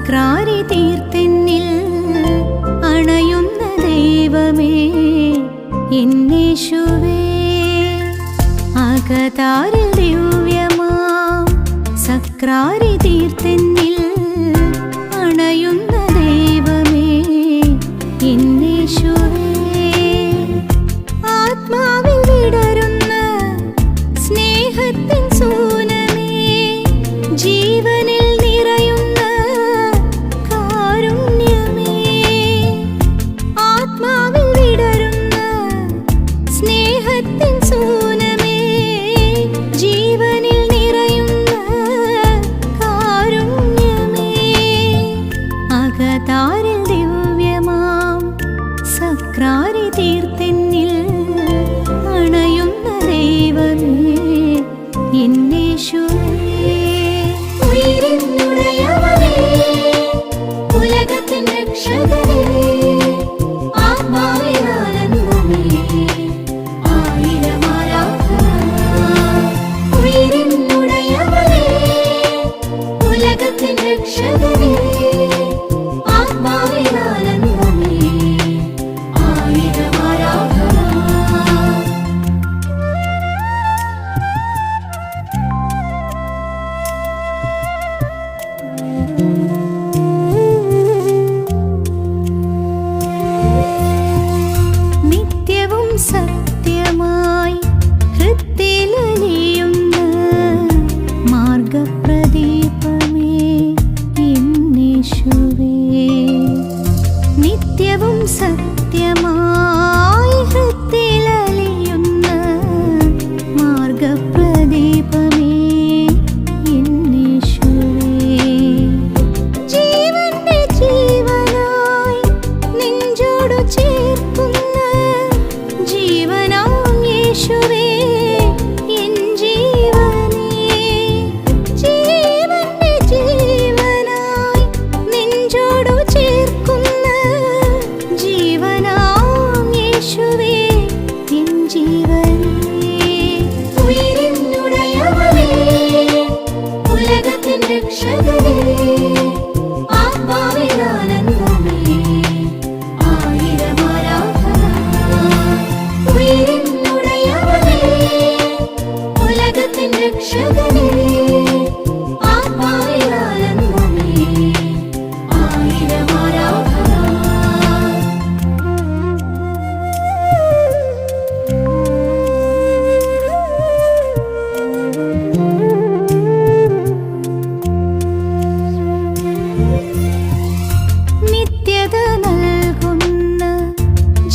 സക്രാരി തീർത്തെന്നിൽ അണയുന്ന ദൈവമേ എന്നേശുവേ. അകതാരിൽ ദിവ്യമാം സക്രാരി തീർത്തെന്നിൽ അണയുന്ന ദൈവമേ എന്നേശുവേ. ആത്മാവിൽ വിടരുന്ന സ്നേഹത്തിൻ സൂനമേ, ജീവനിൽ നിറയുന്ന കാരുണ്യമേ. ആത്മാവിൽ വിടരുന്ന സ്നേഹത്തിൻ സൂനമേ, ജീവനിൽ നിറയുന്ന കാരുണ്യമേ. അകതാരിൽ ദിവ്യമാം സക്രാരി തീർത്തെന്നിൽ അണയുന്ന ദൈവമേ എന്നേശുവേ. ഉയിരിന്നുടയവനേ, ഉലകത്തിൻ രക്ഷകനേ, ആത്മാവിൽ ആനന്ദമേ, ആയിരം ആരാധന. ഉയിരിന്നുടയവനേ, ഉലകത്തിൻ രക്ഷകനേ, ആത്മാവിൽ ആനന്ദമേ, ആയിരം ആരാധന. നിത്യവും സത്യമായി ഹൃത്തിലലിയുന്ന മാർഗപ്രദീപമേ എന്നേശുവേ. നിത്യവും സത്യമായി ഹൃത്തിലലിയുന്ന മാർഗപ്രദീപമേ എന്നേശുവേ. ജീവന്റെ ജീവനായി നെഞ്ചോടു ചേർക്കുന്ന ജീവനാം യേശുവേ എൻ ജീവനേ. ജീവന്റെ ജീവനായി നെഞ്ചോടു ചേർക്കുന്ന ജീവനാം യേശുവേ എൻ ജീവനേ. ഉയിരിന്നുടയവനേ, ഉലകത്തിൻ രക്ഷകനേ, ആത്മാവിൽ ആനന്ദമേ, ആയിരം ആരാധന. ഉയിരിന്നുടയവനേ, ഉലകത്തിൻ രക്ഷകനേ, ആത്മാവിൽ ആനന്ദമേ, ആയിരം ആരാധന. നിത്യത നൽകുന്ന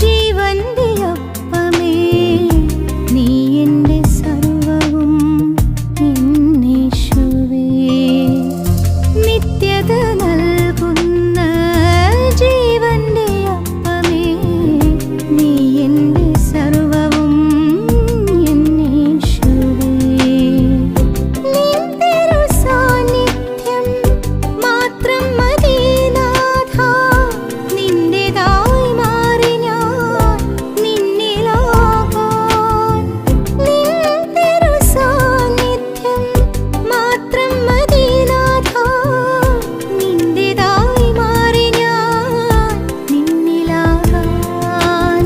ജീവന്റെ അപ്പമേ, നീ എൻ്റെ സർവ്വവും എന്നേശുവേ. നിത്യത നൽകുന്ന ജീവന്റെ അപ്പമേ, നീ എൻ്റെ സർവ്വവും എന്നേശുവേ. നിൻ തിരു സാന്നിധ്യം മാത്രം മതി നാഥ, നിന്റേതായി മാറി ഞാൻ നിന്നിലാകാൻ. നിൻ തിരു സാന്നിധ്യം മാത്രം മതി നാഥ, നിന്റേതായി മാറി ഞാൻ നിന്നിലാകാൻ.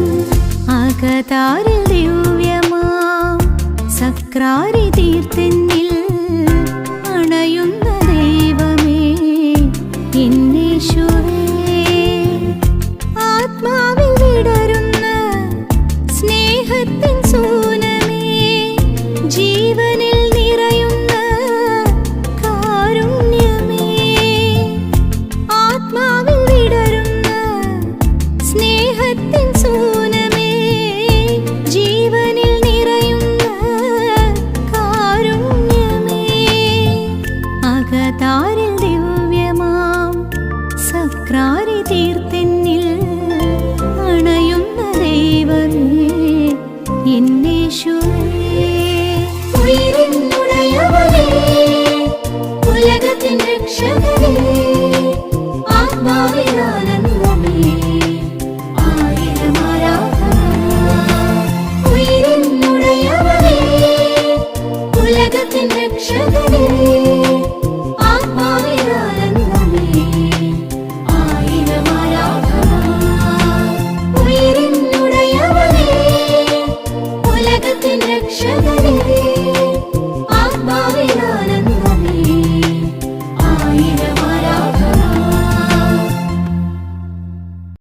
അകതാരിൽ ദിവ്യമാം സക്രാരി തീർത്തെന്നിൽ അണയുന്ന ദൈവമേ എന്നേശുവേ. ആത്മാവിൽ വിടരുന്ന സ്നേഹത്തിൻ സൂനമേ, ജീവനിൽ നിറയുന്ന കാരുണ്യമേ. ആത്മാവിൽ വിടരുന്ന സ്നേഹത്തിൻ സൂനമേ, ജീവനിൽ നിറയുന്ന കാരുണ്യമേ. അകതാരിൽ ദിവ്യമാം സക്രാരി തീർത്തെന്നിൽ അണയുന്ന ദൈവമേ എന്നേശുവേ. ഉയിരിന്നുടയവനേ, ഉലകത്തിൻ രക്ഷകനേ, ആത്മാവിൽ ആനന്ദമേ, ആയിരം ആരാധന. ഉയിരിന്നുടയവനേ, ഉലകത്തിൻ രക്ഷകനേ,